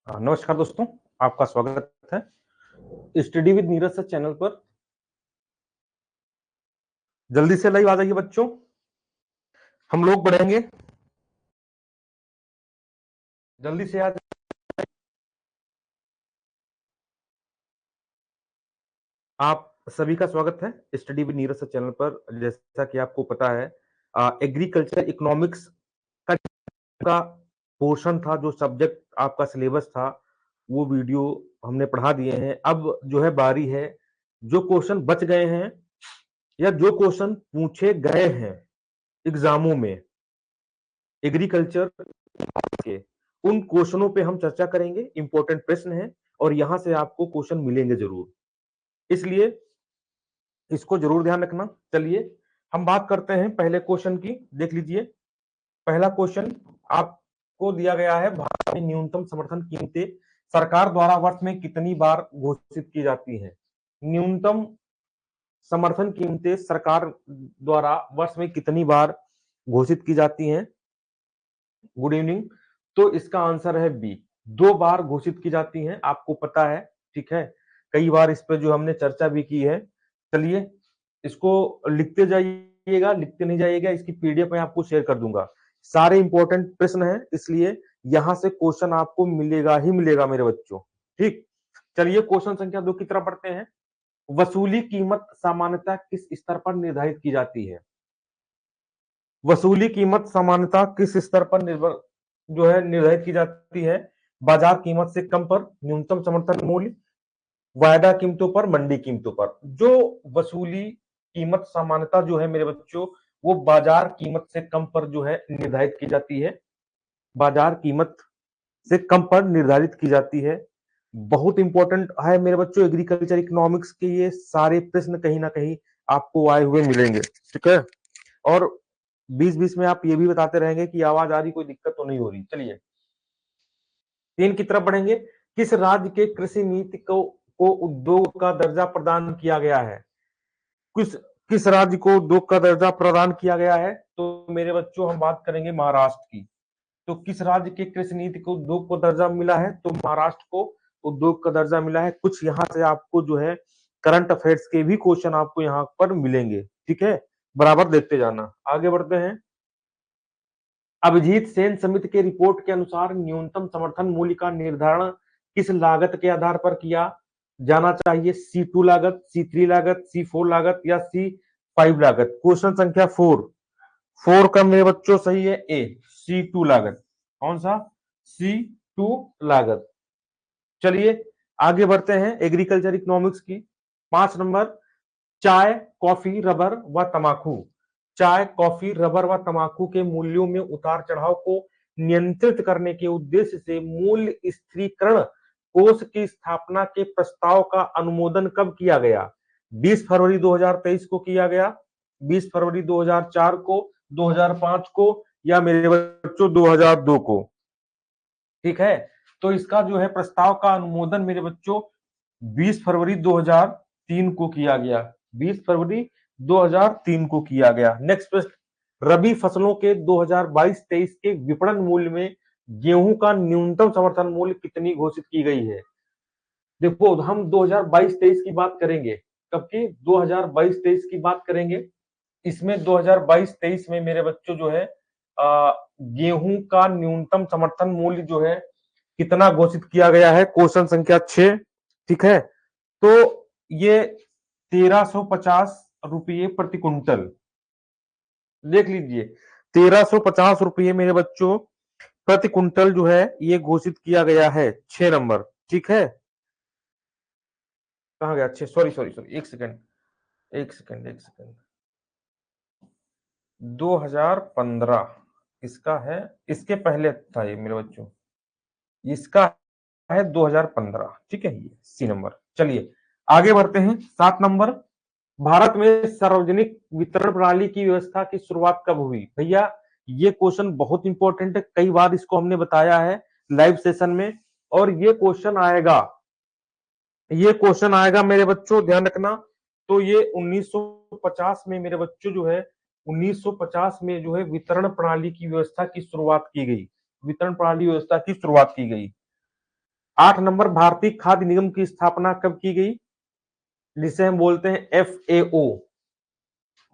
नमस्कार दोस्तों, आपका स्वागत है study with Neeraj sir channel पर। जल्दी से लाइव आ जाइए बच्चों, हम लोग बढ़ेंगे। जल्दी से आ जाइए। आप सभी का स्वागत है study with Neeraj sir channel पर। जैसा कि आपको पता है, एग्रीकल्चर इकोनॉमिक्स का पोर्शन था, जो सब्जेक्ट आपका सिलेबस था, वो वीडियो हमने पढ़ा दिए हैं। अब जो है बारी है, जो क्वेश्चन बच गए हैं या जो क्वेश्चन पूछे गए हैं एग्जामों में एग्रीकल्चर के, उन क्वेश्चनों पे हम चर्चा करेंगे। इंपॉर्टेंट प्रश्न है और यहां से आपको क्वेश्चन मिलेंगे जरूर, इसलिए इसको जरूर ध्यान रखना। चलिए हम बात करते हैं पहले क्वेश्चन की। देख लीजिए, पहला क्वेश्चन आपको दिया गया है, भारत में न्यूनतम समर्थन कीमतें सरकार द्वारा वर्ष में कितनी बार घोषित की जाती है। न्यूनतम समर्थन कीमतें सरकार द्वारा वर्ष में कितनी बार घोषित की जाती हैं। Good evening. तो इसका आंसर है बी, 2 बार घोषित की जाती हैं, आपको पता है। ठीक है, कई बार इस पे जो हमने चर्चा भी की है। चलिए इसको लिखते जाइएगा, लिखते नहीं जाइएगा, इसकी पीडीएफ मैं आपको शेयर कर दूंगा। सारे इंपॉर्टेंट प्रश्न हैं, इसलिए यहां से क्वेश्चन आपको मिलेगा ही मिलेगा मेरे बच्चों। ठीक, चलिए क्वेश्चन संख्या 2 की तरफ बढ़ते हैं। वसूली कीमत सामान्यतः किस स्तर पर निर्धारित की जाती है। वसूली कीमत सामान्यतः किस स्तर पर निर्भर जो है निर्धारित की जाती है। बाजार कीमत से कम पर, न्यूनतम समर्थन मूल्य, वायदा कीमतों पर, मंडी कीमतों पर। जो वसूली कीमत सामान्यतः जो है मेरे बच्चों, वो बाजार कीमत से कम पर जो है निर्धारित की जाती है। बाजार कीमत से कम पर निर्धारित की जाती है। बहुत इंपॉर्टेंट है मेरे बच्चों, एग्रीकल्चर इकोनॉमिक्स के ये सारे प्रश्न कहीं ना कहीं आपको आए हुए मिलेंगे। ठीक है, और बीच बीच में आप ये भी बताते रहेंगे कि आवाज आ रही, कोई दिक्कत तो नहीं हो रही। चलिए 3 की तरफ बढ़ेंगे। किस राज्य के कृषि नीति को उद्योग का दर्जा प्रदान किया गया है। किस किस राज्य को उद्योग का दर्जा प्रदान किया गया है। तो मेरे बच्चों हम बात करेंगे महाराष्ट्र की। तो किस राज्य के कृषि नीति को उद्योग को दर्जा मिला है, तो महाराष्ट्र को उद्योग का दर्जा मिला है। कुछ यहाँ से आपको जो है करंट अफेयर्स के भी क्वेश्चन आपको यहाँ पर मिलेंगे। ठीक है, बराबर देखते जाना। आगे बढ़ते हैं। अभिजीत सेन समिति के रिपोर्ट के अनुसार न्यूनतम समर्थन मूल्य का निर्धारण किस लागत के आधार पर किया जाना चाहिए। C2 लागत, C3 लागत, C4 लागत या C5 लागत। क्वेश्चन संख्या 4 का मेरे बच्चों सही है ए, C2 लागत। कौन सा, C2 लागत। चलिए आगे बढ़ते हैं एग्रीकल्चर इकोनॉमिक्स की। 5 नंबर, चाय, कॉफी, रबर व तंबाकू। चाय, कॉफी, रबर व तंबाकू के मूल्यों में उतार चढ़ाव को नियंत्रित करने के उद्देश्य से मूल्य स्थिरीकरण कोष की स्थापना के प्रस्ताव का अनुमोदन कब किया गया। 20 फरवरी 2023 को किया गया, 20 फरवरी 2004 को, 2005 को या मेरे बच्चों 2002 को। ठीक है, तो इसका जो है प्रस्ताव का अनुमोदन मेरे बच्चों 20 फरवरी 2003 को किया गया। 20 फरवरी 2003 को किया गया। नेक्स्ट प्रश्न, रबी फसलों के 2022-23 के विपणन मूल्य में गेहूं का न्यूनतम समर्थन मूल्य कितनी घोषित की गई है। देखो हम 2022-23 की बात करेंगे, कब की, 2022-23 की बात करेंगे। इसमें 2022-23 में मेरे बच्चों जो है गेहूं का न्यूनतम समर्थन मूल्य जो है कितना घोषित किया गया है। क्वेश्चन संख्या 6। ठीक है, तो ये 1350 रुपये प्रति कुंटल। देख लीजिए, 1350 रुपये मेरे बच्चों प्रति कुंटल जो है ये घोषित किया गया है। 6 नंबर। ठीक है, कहा गया, 6, सॉरी सॉरी सॉरी, एक सेकंड एक सेकंड एक सेकंड, 2015 इसका है, इसके पहले था ये मेरे बच्चों, इसका है 2015। ठीक है, ये सी नंबर। चलिए आगे बढ़ते हैं। 7 नंबर, भारत में सार्वजनिक वितरण प्रणाली की व्यवस्था की शुरुआत कब हुई। भैया ये क्वेश्चन बहुत इंपॉर्टेंट है, कई बार इसको हमने बताया है लाइव सेशन में, और ये क्वेश्चन आएगा मेरे बच्चों, ध्यान रखना। तो ये 1950 में मेरे बच्चों जो है 1950 में जो है वितरण प्रणाली की व्यवस्था की शुरुआत की गई। वितरण प्रणाली व्यवस्था की शुरुआत की गई। 8 नंबर, भारतीय खाद्य निगम की स्थापना कब की गई, जिसे हम बोलते हैं FAO।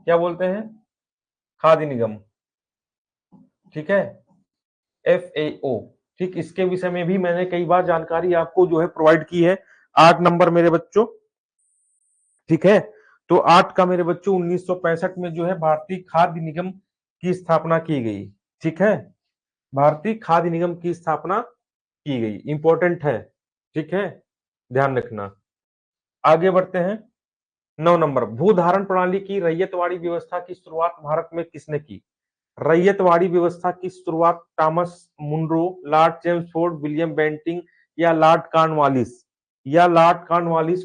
क्या बोलते हैं, खाद्य निगम, ठीक है, FAO। ठीक, इसके विषय में भी मैंने कई बार जानकारी आपको जो है प्रोवाइड की है। 8 नंबर मेरे बच्चों, ठीक है। तो 8 का मेरे बच्चों 1965 में जो है भारतीय खाद्य निगम की स्थापना की गई, ठीक है, भारतीय खाद्य निगम की स्थापना की गई, इंपॉर्टेंट है, ठीक है, ध्यान रखना। आगे बढ़ते हैं। 9 नंबर, भूधारण प्रणाली की रैयतवाड़ी व्यवस्था की शुरुआत भारत में किसने की। रैयतवाड़ी व्यवस्था की शुरुआत Thomas Munro, Lord Chelmsford, William Bentinck या लॉर्ड कॉर्नवालिस,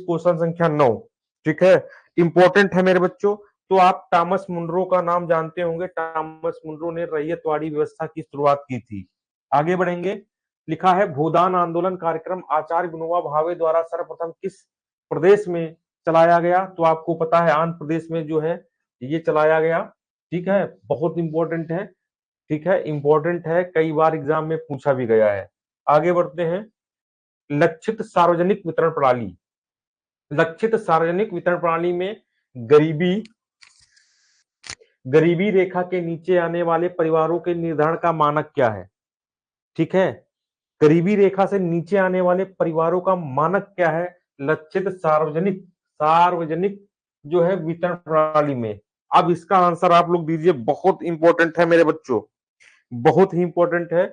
क्वेश्चन संख्या 9, ठीक है, इंपॉर्टेंट है मेरे बच्चों। तो आप थॉमस मुनरो का नाम जानते होंगे, थॉमस मुनरो ने रैयतवाड़ी व्यवस्था की शुरुआत की थी। आगे बढ़ेंगे। लिखा है भूदान आंदोलन कार्यक्रम आचार्य विनोबा भावे द्वारा सर्वप्रथम किस प्रदेश में चलाया गया, तो आपको पता है आंध्र प्रदेश में जो है ये चलाया गया, ठीक है, बहुत इंपॉर्टेंट है, ठीक है, इंपॉर्टेंट है, कई बार एग्जाम में पूछा भी गया है। आगे बढ़ते हैं। लक्षित सार्वजनिक वितरण प्रणाली, लक्षित सार्वजनिक वितरण प्रणाली में गरीबी गरीबी रेखा के नीचे आने वाले परिवारों के निर्धारण का मानक क्या है, ठीक है, गरीबी रेखा से नीचे आने वाले परिवारों का मानक क्या है, लक्षित सार्वजनिक सार्वजनिक जो है वितरण प्रणाली में। अब इसका आंसर आप लोग दीजिए, बहुत इंपॉर्टेंट है मेरे बच्चों, बहुत ही इंपॉर्टेंट है।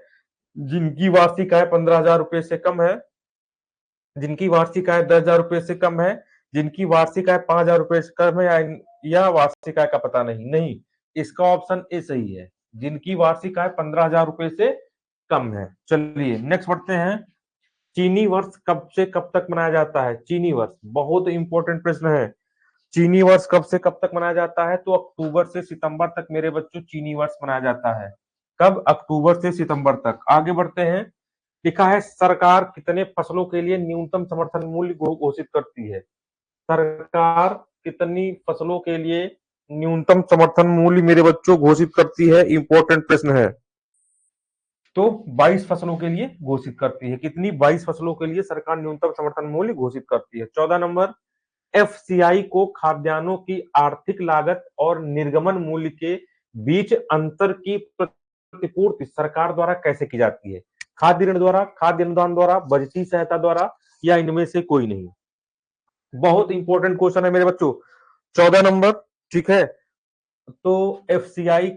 जिनकी वार्षिक आय 15,000 रुपए से कम है, जिनकी वार्षिक आय 10,000 रुपए से कम है, जिनकी वार्षिक आय 5,000 रुपए से कम है, या वार्षिक आय का पता नहीं, नहीं, इसका ऑप्शन ए सही है, जिनकी वार्षिक आय 15,000 रुपए से कम है। चलिए नेक्स्ट बढ़ते हैं। चीनी वर्ष कब से कब तक मनाया जाता है, चीनी वर्ष बहुत इंपॉर्टेंट प्रश्न है। चीनी वर्ष कब से कब तक मनाया जाता है, तो अक्टूबर से सितंबर तक मेरे बच्चों चीनी वर्ष मनाया जाता है। कब, अक्टूबर से सितंबर तक। आगे बढ़ते हैं। लिखा है सरकार कितने फसलों के लिए न्यूनतम समर्थन मूल्य घोषित करती है, सरकार कितनी फसलों के लिए न्यूनतम समर्थन मूल्य मेरे बच्चों घोषित करती है, इंपॉर्टेंट प्रश्न है। तो 22 फसलों के लिए घोषित करती है, कितनी, 22 फसलों के लिए सरकार न्यूनतम समर्थन मूल्य घोषित करती है। 14 नंबर, FCI को खाद्यान्नों की आर्थिक लागत और निर्गमन मूल्य के बीच अंतर की प्रतिपूर्ति सरकार द्वारा कैसे की जाती है, खाद्य ऋण द्वारा, खाद्य अनुदान द्वारा, बजटीय सहायता द्वारा, या इनमें से कोई नहीं। बहुत इंपॉर्टेंट क्वेश्चन है मेरे बच्चों। 14 नंबर, ठीक है, तो FCI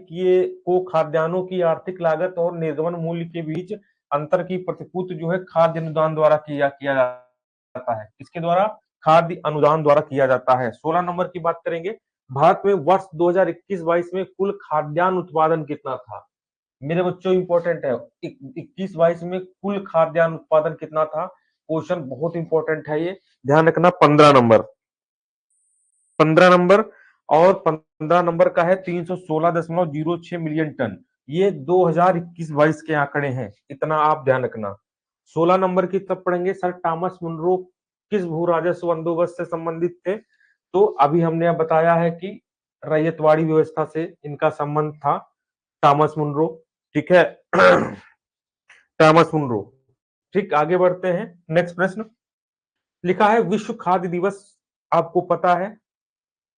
को खाद्यान्नों की आर्थिक लागत और निर्गमन मूल्य के बीच अंतर की प्रतिपूर्ति जो है खाद्य अनुदान द्वारा किया जाता है, किसके द्वारा, खाद्य अनुदान द्वारा किया जाता है। 16 नंबर की बात करेंगे। भारत में वर्ष 2021-22 में कुल खाद्यान्न उत्पादन कितना था, मेरे बच्चों इंपॉर्टेंट है, 21-22 में कुल खाद्यान्न उत्पादन कितना था, क्वेश्चन बहुत इंपॉर्टेंट है ये, ध्यान रखना। 15 नंबर, 15 नंबर, और 15 नंबर का है 316.06 मिलियन टन, ये 2021-22 के आंकड़े हैं, इतना आप ध्यान रखना। 16 नंबर की तरफ पढ़ेंगे। सर थॉमस मुनरो किस भू राजस्व बंदोबस्त से संबंधित थे, तो अभी हमने अब बताया है कि रैयतवाड़ी व्यवस्था से इनका संबंध था, थॉमस मुनरो, ठीक है, थॉमस मुनरो। ठीक, आगे बढ़ते हैं। नेक्स्ट प्रश्न। लिखा है विश्व खाद्य दिवस, आपको पता है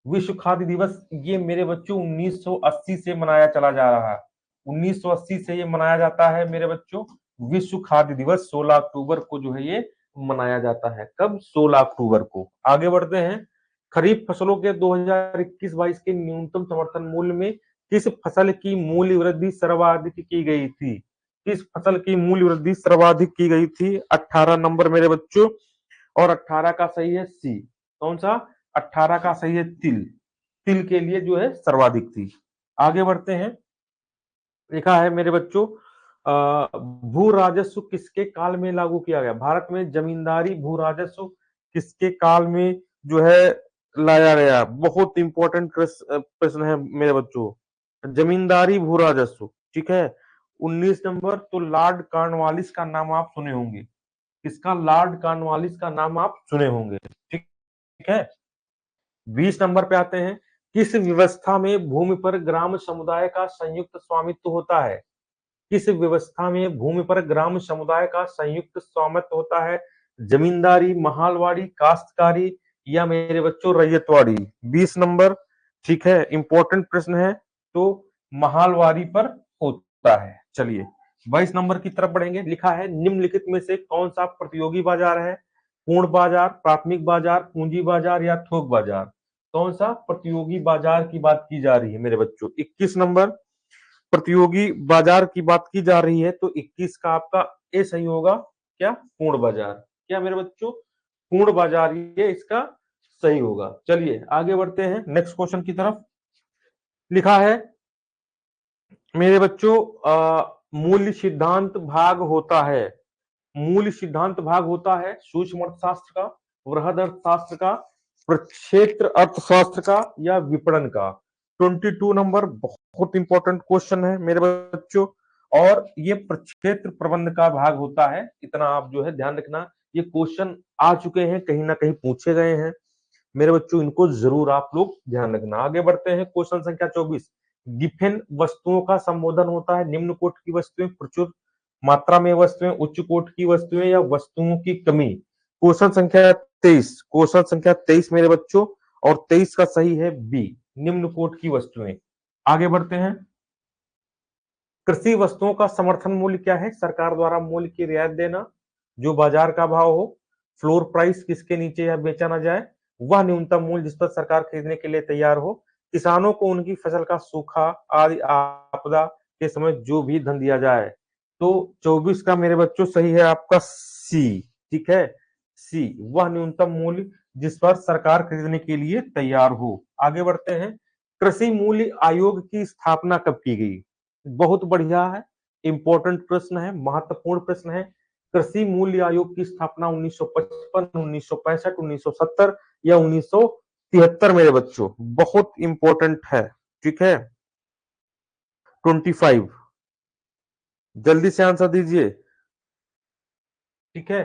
विश्व खाद्य दिवस ये मेरे बच्चों 1980 से मनाया चला जा रहा है, 1980 से ये मनाया जाता है मेरे बच्चों। विश्व खाद्य दिवस 16 अक्टूबर को जो है ये मनाया जाता है, कब, 16 अक्टूबर को। आगे बढ़ते हैं। खरीफ फसलों के 2021-22 के न्यूनतम समर्थन मूल्य में किस फसल की मूल्य वृद्धि सर्वाधिक की गई थी, किस फसल की मूल्य वृद्धि सर्वाधिक की गई थी, 18 नंबर मेरे बच्चों, और 18 का सही है सी, कौन सा, 18 का सही है तिल, तिल के लिए जो है सर्वाधिक थी। आगे बढ़ते हैं। लिखा है मेरे बच्चों भू राजस्व किसके काल में लागू किया गया, भारत में जमींदारी भू राजस्व किसके काल में जो है लाया गया, बहुत इंपॉर्टेंट प्रश्न है मेरे बच्चों, जमींदारी भू राजस्व, ठीक है। 19 नंबर, तो लॉर्ड कॉर्नवालिस का नाम आप सुने होंगे, किसका, लॉर्ड कॉर्नवालिस का नाम आप सुने होंगे, ठीक है। 20 नंबर पे आते हैं। किस व्यवस्था में भूमि पर ग्राम समुदाय का संयुक्त स्वामित्व होता है, किस व्यवस्था में भूमि पर ग्राम समुदाय का संयुक्त स्वामित्व होता है? जमींदारी, महालवाड़ी, काश्तकारी या मेरे बच्चों रैयतवाड़ी? 20 नंबर, ठीक है, इंपॉर्टेंट प्रश्न है, तो महालवाड़ी पर होता है। चलिए 22 नंबर की तरफ बढ़ेंगे। लिखा है निम्नलिखित में से कौन सा प्रतियोगी बाजार है? पूर्ण बाजार, प्राथमिक बाजार, पूंजी बाजार या थोक बाजार? कौन सा प्रतियोगी बाजार की बात की जा रही है मेरे बच्चों? 21 नंबर प्रतियोगी बाजार की बात की जा रही है, तो 21 का आपका ए सही होगा। क्या? पूर्ण बाजार। क्या मेरे बच्चों? पूर्ण बाजार, ये इसका सही होगा। चलिए आगे बढ़ते हैं नेक्स्ट क्वेश्चन की तरफ। लिखा है मेरे बच्चों मूल्य सिद्धांत भाग होता है। मूल्य सिद्धांत भाग होता है सूक्ष्म अर्थशास्त्र का, वृहद अर्थशास्त्र का, प्रक्षेत्र अर्थशास्त्र का या विपणन का? 22 नंबर बहुत इंपॉर्टेंट क्वेश्चन है मेरे बच्चों, और ये प्रक्षेत्र प्रबंध का भाग होता है। इतना आप जो है ध्यान रखना, ये क्वेश्चन आ चुके हैं, कहीं ना कहीं पूछे गए हैं मेरे बच्चों, इनको जरूर आप लोग ध्यान रखना। आगे बढ़ते हैं क्वेश्चन संख्या 24। गिफेन वस्तुओं का संबोधन होता है निम्न कोट की वस्तुएं, प्रचुर मात्रा में वस्तुएं, उच्च कोट की वस्तुएं या वस्तुओं की कमी? क्वेश्चन संख्या 23, क्वेश्चन संख्या 23 मेरे बच्चों, और 23 का सही है बी, निम्न कोट की वस्तुएं। आगे बढ़ते हैं। कृषि वस्तुओं का समर्थन मूल्य क्या है? सरकार द्वारा मूल्य की रियायत देना, जो बाजार का भाव हो, फ्लोर प्राइस किसके नीचे या बेचा ना जाए, वह न्यूनतम मूल्य जिस पर सरकार खरीदने के लिए तैयार हो, किसानों को उनकी फसल का सूखा आदि आपदा के समय जो भी धन दिया जाए। तो 24 का मेरे बच्चों सही है आपका सी, ठीक है, सी, वह न्यूनतम मूल्य जिस पर सरकार खरीदने के लिए तैयार हो। आगे बढ़ते हैं। कृषि मूल्य आयोग की स्थापना कब की गई? बहुत बढ़िया है, इंपॉर्टेंट प्रश्न है, महत्वपूर्ण प्रश्न है। कृषि मूल्य आयोग की स्थापना 1955, 1965, 1970 या 1973 मेरे बच्चों? बहुत इंपॉर्टेंट है, ठीक है। 25, जल्दी से आंसर दीजिए, ठीक है।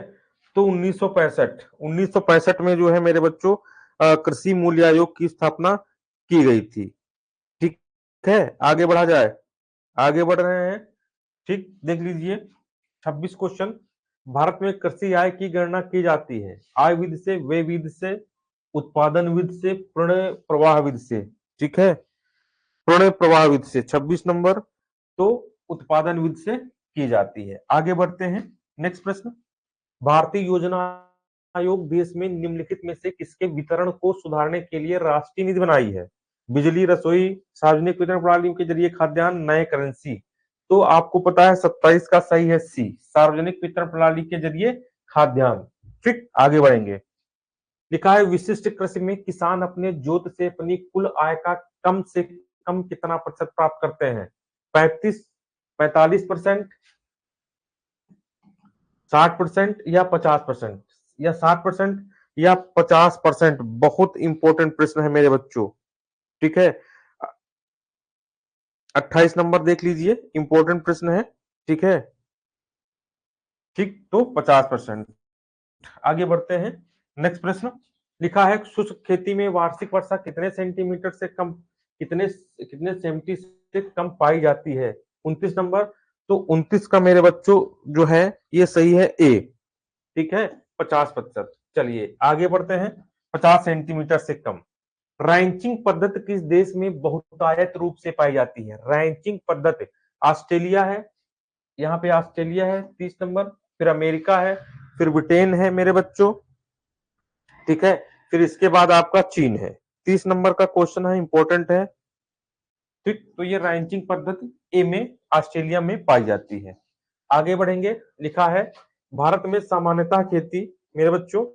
तो 1965, 1965 में जो है मेरे बच्चों कृषि मूल्य आयोग की स्थापना की गई थी, ठीक है। आगे बढ़ा जाए, आगे बढ़ रहे हैं, ठीक, देख लीजिए 26 क्वेश्चन। भारत में कृषि आय की गणना की जाती है आय विधि से, व्यय विधि से, उत्पादन विधि से, प्रणय प्रवाह विधि से? ठीक है, प्रणय प्रवाह विधि से 26 नंबर, तो उत्पादन विधि से की जाती है। आगे बढ़ते हैं नेक्स्ट प्रश्न। भारतीय योजना आयोग देश में निम्नलिखित में से किसके वितरण को सुधारने के लिए राष्ट्रीय निधि बनाई है? बिजली, रसोई, सार्वजनिक वितरण प्रणाली के जरिए खाद्यान्न, नए करेंसी? तो आपको पता है 27 का सही है सी, सार्वजनिक वितरण प्रणाली के जरिए खाद्यान्न। ठीक, आगे बढ़ेंगे। लिखा है विशिष्ट कृषि में किसान अपने जोत से अपनी कुल आय का कम से कम कितना प्रतिशत प्राप्त करते हैं? 35, 45%, 60% या 50%, या 60% या 50%? बहुत इंपॉर्टेंट प्रश्न है मेरे बच्चों, ठीक है। 28 नंबर देख लीजिए, इंपॉर्टेंट प्रश्न है, ठीक है, ठीक, तो 50%। आगे बढ़ते हैं नेक्स्ट प्रश्न। लिखा है शुष्क खेती में वार्षिक वर्षा कितने सेंटीमीटर से कम, कितने कितने सेंटी से कम पाई जाती है? 29 नंबर, तो 29 का मेरे बच्चों जो है ये सही है ए, ठीक है, 50%। चलिए आगे बढ़ते हैं। 50 सेंटीमीटर से कम। रैंचिंग पद्धति किस देश में बहुतायत रूप से पाई जाती है? रैंचिंग पद्धति ऑस्ट्रेलिया है, यहाँ पे ऑस्ट्रेलिया है 30 नंबर, फिर अमेरिका है, फिर ब्रिटेन है मेरे बच्चों, ठीक है, फिर इसके बाद आपका चीन है। 30 नंबर का क्वेश्चन है, इंपॉर्टेंट है, ठीक। तो ये रैंचिंग पद्धति ए में ऑस्ट्रेलिया में पाई जाती है। आगे बढ़ेंगे। लिखा है भारत में सामान्यतः खेती, मेरे बच्चों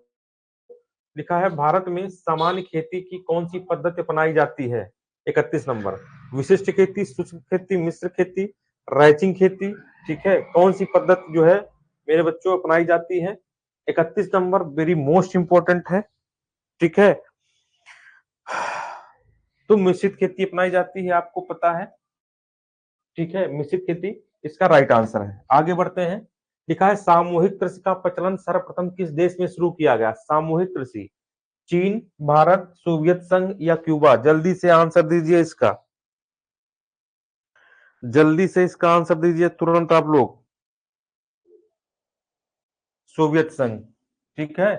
लिखा है भारत में सामान्य खेती की कौन सी पद्धति अपनाई जाती है? 31 नंबर, विशिष्ट खेती, शुष्क खेती, मिश्र खेती, रैंचिंग खेती, ठीक है, कौन सी पद्धति जो है मेरे बच्चों अपनाई जाती है? 31 नंबर वेरी मोस्ट इंपॉर्टेंट है, ठीक है, तो मिश्रित खेती अपनाई जाती है, आपको पता है, ठीक है, मिश्रित खेती इसका राइट आंसर है। आगे बढ़ते हैं। लिखा है सामूहिक कृषि का प्रचलन सर्वप्रथम किस देश में शुरू किया गया? सामूहिक कृषि, चीन, भारत, सोवियत संघ या क्यूबा? जल्दी से आंसर दीजिए इसका। जल्दी से इसका आंसर दीजिए तुरंत आप लोग। सोवियत संघ। ठीक है,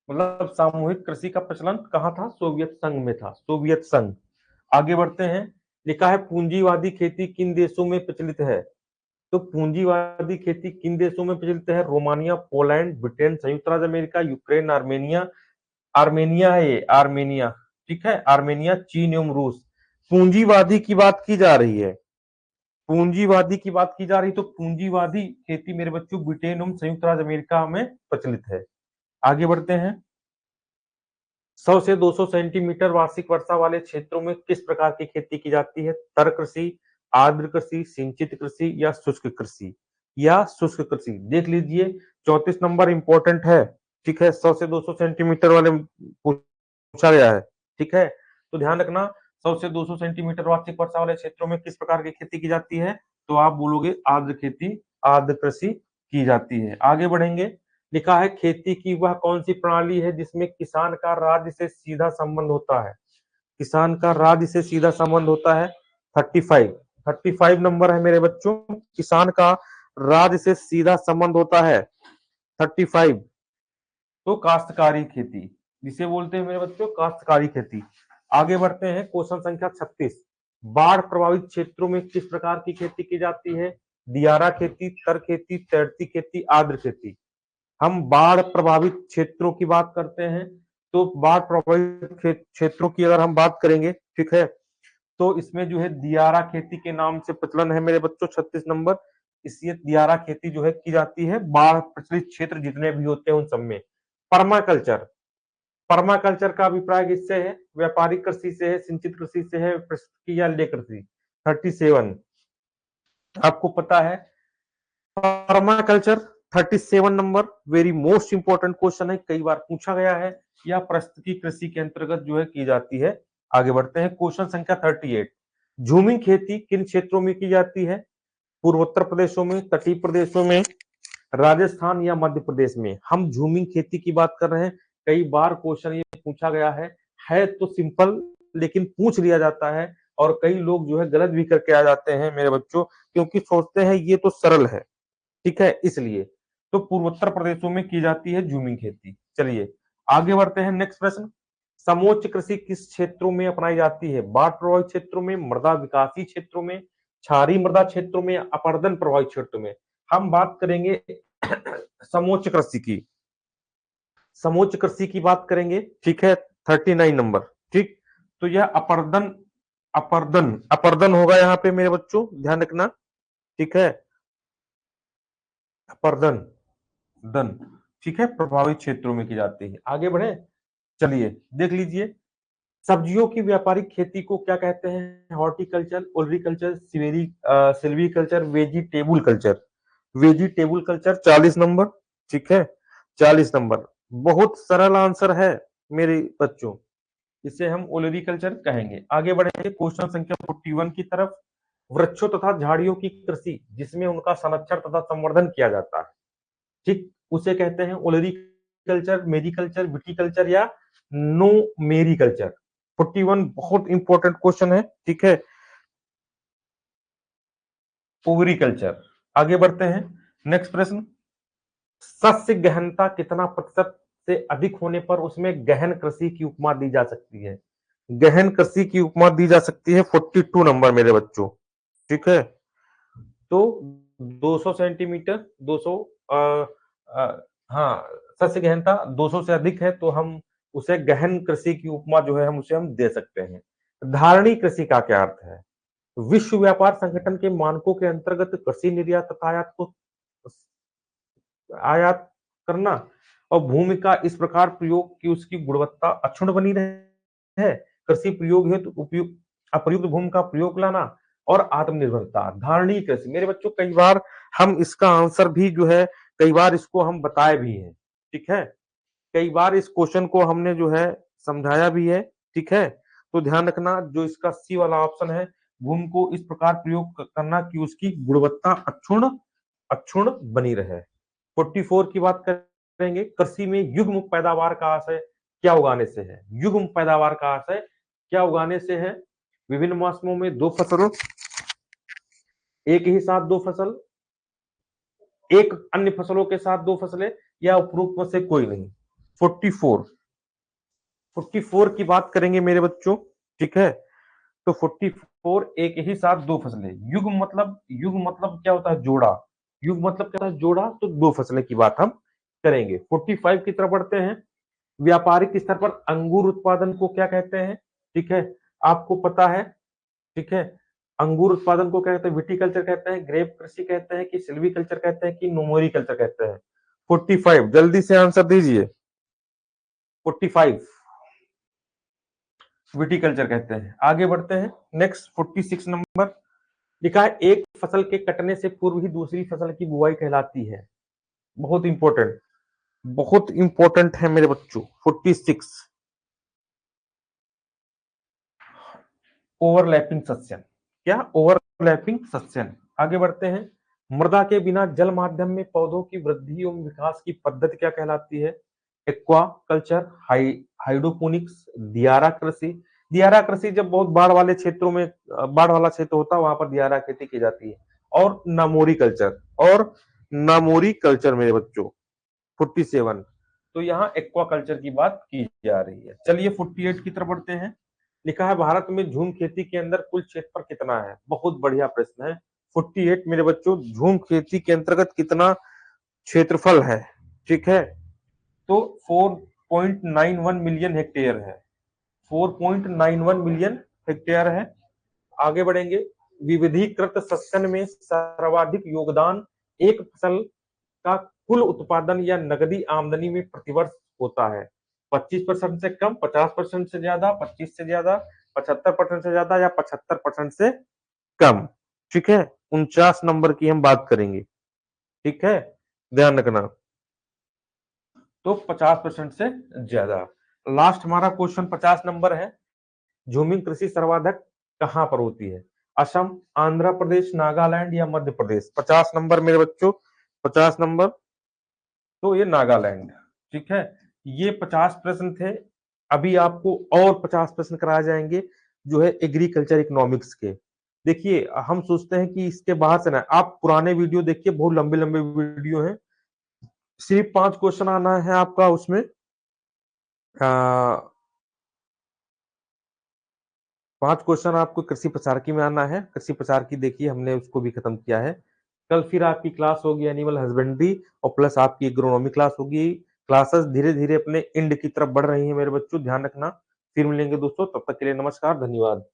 मतलब सामूहिक कृषि का प्रचलन कहाँ था? सोवियत संघ में था, सोवियत संघ। आगे बढ़ते हैं। लिखा है पूंजीवादी खेती किन देशों में प्रचलित है? तो पूंजीवादी खेती किन देशों में प्रचलित है? रोमानिया, पोलैंड, ब्रिटेन, संयुक्त राज्य अमेरिका, यूक्रेन, आर्मेनिया। आर्मेनिया है ये, आर्मेनिया। ठीक है, आर्मेनिया, चीन एवं रूस। पूंजीवादी की बात की जा रही है, पूंजीवादी की बात की जा रही, तो पूंजीवादी खेती मेरे बच्चों ब्रिटेन एवं संयुक्त राज्य अमेरिका में प्रचलित है। आगे बढ़ते हैं। 100 से 200 सेंटीमीटर वार्षिक वर्षा वाले क्षेत्रों में किस प्रकार की खेती की जाती है? तर कृषि, आर्द्र कृषि, सिंचित कृषि या शुष्क कृषि? या शुष्क कृषि देख लीजिए, 34 नंबर इंपॉर्टेंट है। ठीक है, 100 से 200 सेंटीमीटर वाले पूछा गया है। ठीक है, तो ध्यान रखना, 100 से 200 सेंटीमीटर वार्षिक वर्षा वाले क्षेत्रों में किस प्रकार की खेती की जाती है? तो आप बोलोगे आर्द्र खेती, आर्द्र कृषि की जाती है। आगे बढ़ेंगे। लिखा है खेती की वह कौन सी प्रणाली है जिसमें किसान का राज्य से सीधा संबंध होता है? किसान का राज्य से सीधा संबंध होता है। 35, 35 नंबर है मेरे बच्चों। किसान का राज्य से सीधा संबंध होता है 35। तो काश्तकारी खेती, जिसे बोलते हैं मेरे बच्चों काश्तकारी खेती। आगे बढ़ते हैं, क्वेश्चन संख्या 36। बाढ़ प्रभावित क्षेत्रों में किस प्रकार की खेती की जाती है? दियारा खेती, तर खेती, तैरती खेती, आर्द्र खेती। हम बाढ़ प्रभावित क्षेत्रों की बात करते हैं, तो बाढ़ प्रभावित क्षेत्रों की अगर हम बात करेंगे, ठीक है, तो इसमें जो है दियारा खेती के नाम से प्रचलन है मेरे बच्चों। 36 नंबर, इसलिए दियारा खेती जो है की जाती है बाढ़ प्रचलित क्षेत्र जितने भी होते हैं उन सब में। पर्माकल्चर, पर्माकल्चर का अभिप्राय किससे है? व्यापारिक कृषि से है, सिंचित कृषि से है, प्रस्तुति या ले कृषि। 37 आपको पता है permaculture. 37 number very most important question है, कई बार पूछा गया है। यह प्रस्तुति कृषि के अंतर्गत जो है की जाती है। आगे बढ़ते हैं, क्वेश्चन संख्या 38। झूमिंग खेती किन क्षेत्रों में की जाती है? पूर्वोत्तर प्रदेशों में, तटीय प्रदेशों में, राजस्थान या मध्य प्रदेश में? हम झूमिंग खेती की बात कर रहे हैं। कई बार क्वेश्चन ये पूछा गया है तो सिंपल, लेकिन पूछ लिया जाता है और कई लोग जो है गलत भी करके आ जाते हैं मेरे बच्चों, क्योंकि सोचते हैं ये तो सरल है। ठीक है, इसलिए तो पूर्वोत्तर प्रदेशों में की जाती है झूमिंग खेती। चलिए आगे बढ़ते हैं, नेक्स्ट प्रश्न। समोच्च कृषि किस क्षेत्रों में अपनाई जाती है? बाढ़ प्रभावित क्षेत्रों में, मृदा विकासी क्षेत्रों में, क्षारीय मृदा क्षेत्रों में, अपरदन प्रभावित क्षेत्रों में? हम बात करेंगे समोच्च कृषि की, समोच्च कृषि की बात करेंगे। ठीक है, 39 नंबर। ठीक, तो यह अपरदन, अपरदन, अपरदन होगा यहाँ पे मेरे बच्चों, ध्यान रखना। ठीक है, अपरदन, दन, ठीक है, प्रभावित क्षेत्रों में की जाती है। आगे बढ़े, चलिए देख लीजिए। सब्जियों की व्यापारिक खेती को क्या कहते हैं? Horticulture, olericulture, silviculture, vegetable culture. Vegetable culture 40 number. ठीक है, 40 नंबर, बहुत सरल आंसर है मेरे बच्चों, इसे हम ओलरीकल्चर कहेंगे। आगे बढ़ेंगे क्वेश्चन संख्या 41 की तरफ। वृक्षों तथा झाड़ियों की कृषि जिसमें उनका संरक्षण तथा संवर्धन किया जाता है, ठीक, उसे कहते हैं ओलरी कल्चर, मेरिकल्चर, विटिकल्चर या नो मेरिकल्चर। 41 बहुत इंपॉर्टेंट क्वेश्चन है। ठीक है, ओवरीकल्चर। आगे बढ़ते हैं, नेक्स्ट प्रश्न। सस्य गहनता कितना प्रतिशत से अधिक होने पर उसमें गहन कृषि की उपमा दी जा सकती है? गहन कृषि की उपमा दी जा सकती है 42 नंबर मेरे बच्चों। ठीक है, तो 200 सेंटीमीटर, 200 हाँ, सस्य गहनता 200 से अधिक है तो हम उसे गहन कृषि की उपमा जो है हम उसे हम दे सकते हैं। धारणी कृषि का क्या अर्थ है? विश्व व्यापार संगठन के मानकों के अंतर्गत कृषि निर्यात तथा आयात को, आयात करना और भूमि का इस प्रकार प्रयोग कि उसकी गुणवत्ता अक्षुण्ण बनी रहे है। कृषि प्रयोग हेतु उपयुक्त अप्रयुक्त भूमि का प्रयोग लाना और आत्मनिर्भरता। धारणीय कृषि मेरे बच्चों, कई बार हम इसका आंसर भी जो है, कई बार इसको हम बताए भी हैं। ठीक है, कई बार इस क्वेश्चन को हमने जो है समझाया भी है। ठीक है, तो ध्यान रखना, जो इसका सी वाला ऑप्शन है, भूमि को इस प्रकार प्रयोग करना कि उसकी गुणवत्ता अक्षुण्ण अक्षुण्ण बनी रहे। 44 की बात करेंगे। कृषि में युग्म पैदावार का आशय क्या उगाने से है? युग्म पैदावार का आशय क्या उगाने से है? विभिन्न मौसमों में दो फसलों एक ही साथ दो फसल, एक अन्य फसलों के साथ दो फसलें, या उपरोक्त में से कोई नहीं। 44 44 की बात करेंगे मेरे बच्चों, ठीक है। तो 44 एक ही साथ दो फसलें, युग मतलब क्या होता है, जोड़ा। युग मतलब क्या होता है, जोड़ा। तो दो फसलें की बात हम करेंगे। 45 की तरफ बढ़ते हैं। व्यापारिक स्तर पर अंगूर उत्पादन को क्या कहते हैं, ठीक है, आपको पता है, ठीक है। अंगूर उत्पादन को क्या कहते हैं, विटिकल्चर कहते हैं, ग्रेप कृषि कहते हैं, कि सिल्वीकल्चर कहते हैं, कि नोमोरीकल्चर कहते हैं। 45 जल्दी से आंसर दीजिए। 45 विटिकल्चर कहते हैं। आगे बढ़ते हैं। नेक्स्ट 46 नंबर लिखा है, एक फसल के कटने से पूर्व ही दूसरी फसल की बुआई कहलाती है। बहुत इंपॉर्टेंट, बहुत इंपॉर्टेंट है मेरे बच्चों। 46 ओवरलैपिंग सस्यन, क्या ओवरलैपिंग सस्यन। आगे बढ़ते हैं। मृदा के बिना जल माध्यम में पौधों की वृद्धि एवं विकास की पद्धति क्या कहलाती है, एक्वा कल्चर, हाइड्रोपोनिक्स, दियारा कृषि। दियारा कृषि जब बहुत बाढ़ वाले क्षेत्रों में, बाढ़ वाला क्षेत्र होता है वहां पर दियारा खेती की जाती है। और नामोरी कल्चर, और नामोरी कल्चर मेरे बच्चों। 47 तो यहाँ एक्वा कल्चर की बात की जा रही है। चलिए 48 की तरफ बढ़ते हैं। लिखा है, भारत में झूम खेती के अंदर कुल क्षेत्रफल कितना है। बहुत बढ़िया प्रश्न है। 48 मेरे बच्चों, झूम खेती के अंतर्गत कितना क्षेत्रफल है, ठीक है। तो 4.91 मिलियन हेक्टेयर है। 4.91 मिलियन हेक्टेयर है। आगे बढ़ेंगे। विविधीकृत सस्यन में सर्वाधिक योगदान एक फसल का कुल उत्पादन या नकदी आमदनी में प्रतिवर्ष होता है। 25% से कम, 50% से ज्यादा, 25 से ज्यादा, 75% से ज्यादा, या 75% से कम, ठीक है। 49 नंबर की हम बात करेंगे, ठीक है, ध्यान रखना। तो 50% से ज्यादा। लास्ट हमारा क्वेश्चन 50 नंबर है। झूमिंग कृषि सर्वाधिक कहां पर होती है, असम, आंध्र प्रदेश, नागालैंड, या मध्य प्रदेश। 50 नंबर मेरे बच्चों, 50 नंबर। तो ये नागालैंड, ठीक है। ये 50 प्रश्न थे। अभी आपको और 50 प्रश्न कराए जाएंगे, जो है एग्रीकल्चर इकोनॉमिक्स के। देखिए, हम सोचते हैं कि इसके बाहर से ना, आप पुराने वीडियो देखिए, बहुत लंबे लंबे वीडियो हैं। सिर्फ 5 क्वेश्चन आना है आपका उसमें। आ, 5 क्वेश्चन आपको कृषि प्रसारकी में आना है। कृषि प्रसारकी देखिए, हमने उसको भी खत्म किया है। कल फिर आपकी क्लास होगी एनिमल हस्बेंड्री, और प्लस आपकी एग्रोनॉमी क्लास होगी। क्लासेस धीरे धीरे अपने एंड की तरफ बढ़ रही है मेरे बच्चों, ध्यान रखना। फिर मिलेंगे दोस्तों, तब तक के लिए नमस्कार, धन्यवाद।